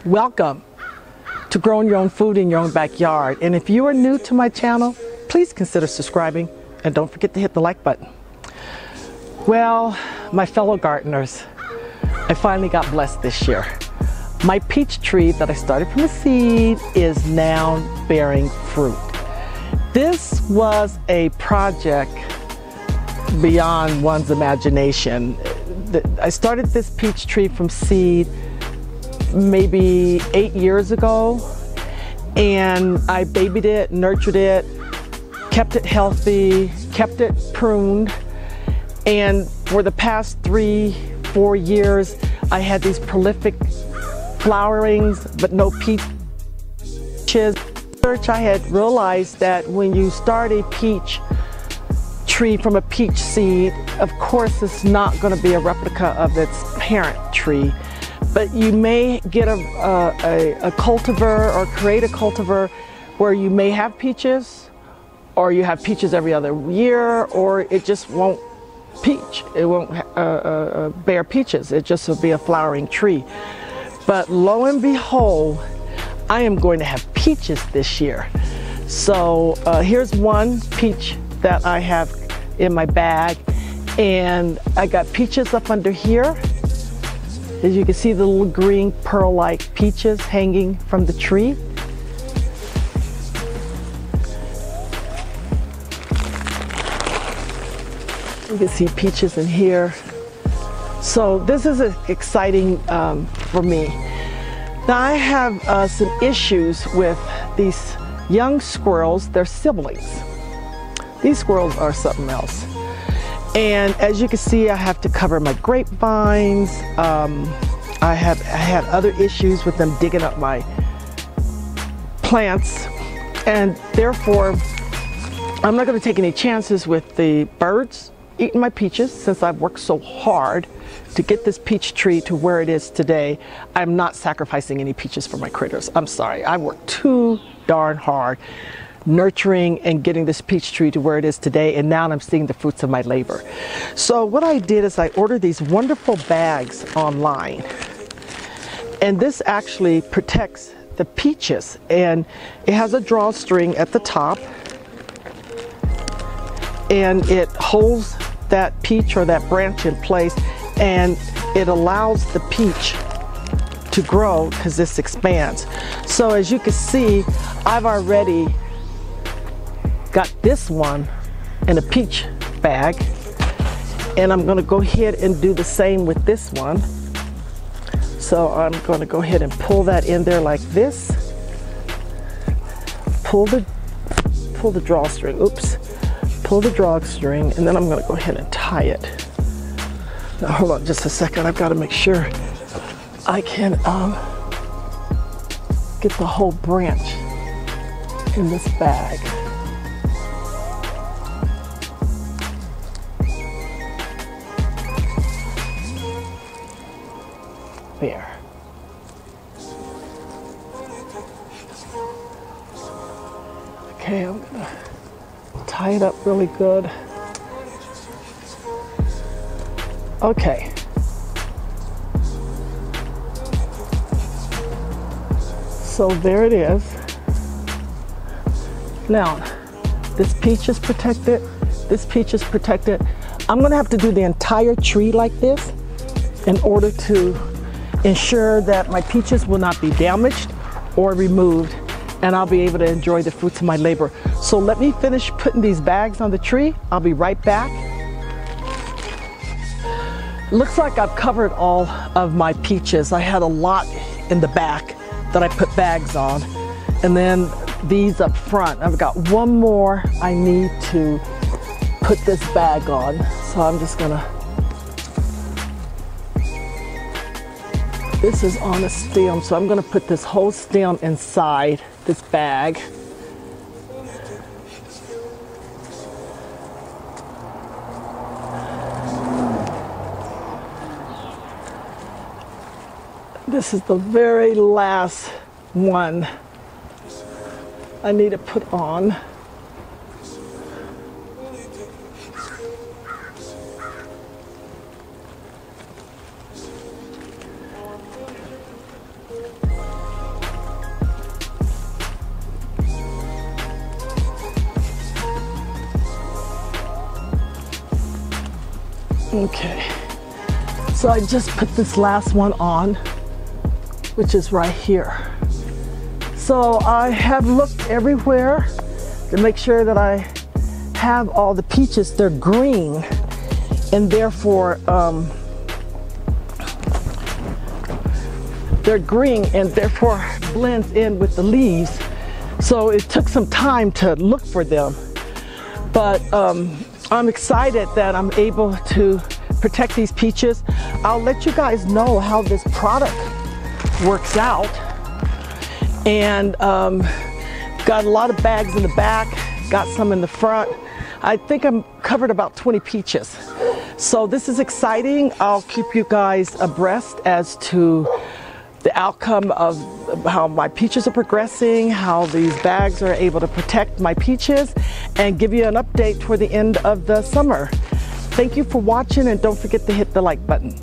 Welcome to growing your own food in your own backyard. And if you are new to my channel, please consider subscribing and don't forget to hit the like button. Well, my fellow gardeners, I finally got blessed this year. My peach tree that I started from a seed is now bearing fruit. This was a project beyond one's imagination. I started this peach tree from seed maybe 8 years ago, and I babied it, nurtured it, kept it healthy, kept it pruned, and for the past 3-4 years I had these prolific flowerings but no peaches. I had realized that when you start a peach tree from a peach seed, of course it's not going to be a replica of its parent tree, but you may get a cultivar or create a cultivar where you may have peaches, or you have peaches every other year, or it just won't peach. It won't bear peaches. It just will be a flowering tree. But lo and behold, I am going to have peaches this year. So here's one peach that I have in my bag, and I got peaches up under here. As you can see, the little green pearl-like peaches hanging from the tree. You can see peaches in here. So this is exciting for me. Now I have some issues with these young squirrels. They're siblings. These squirrels are something else. And as you can see, I have to cover my grapevines. I had other issues with them digging up my plants, and therefore I'm not going to take any chances with the birds eating my peaches. Since I've worked so hard to get this peach tree to where it is today, I'm not sacrificing any peaches for my critters. I'm sorry, I worked too darn hard nurturing and getting this peach tree to where it is today, and now I'm seeing the fruits of my labor. So what I did is I ordered these wonderful bags online, and this actually protects the peaches, and it has a drawstring at the top, and it holds that peach or that branch in place, and it allows the peach to grow because this expands. So as you can see, I've already got this one in a peach bag, and I'm going to go ahead and do the same with this one. So I'm going to go ahead and pull that in there like this. Pull the drawstring. Oops. Pull the drawstring, and then I'm going to go ahead and tie it. Now hold on just a second. I've got to make sure I can get the whole branch in this bag. There. Okay, I'm gonna tie it up really good. Okay. So there it is. Now, this peach is protected. This peach is protected. I'm gonna have to do the entire tree like this in order to ensure that my peaches will not be damaged or removed, and I'll be able to enjoy the fruits of my labor. So let me finish putting these bags on the tree. I'll be right back. Looks like I've covered all of my peaches. I had a lot in the back that I put bags on, and then these up front. I've got one more I need to put this bag on, so I'm just gonna. This is on a stem, so I'm going to put this whole stem inside this bag. This is the very last one I need to put on. Okay, so I just put this last one on, which is right here. So I have looked everywhere to make sure that I have all the peaches. They're green, and therefore blends in with the leaves. So it took some time to look for them, but I'm excited that I'm able to protect these peaches. I'll let you guys know how this product works out. And got a lot of bags in the back, got some in the front. I think I'm covered about 20 peaches. So this is exciting. I'll keep you guys abreast as to the outcome of how my peaches are progressing, how these bags are able to protect my peaches, and give you an update toward the end of the summer. Thank you for watching, and don't forget to hit the like button.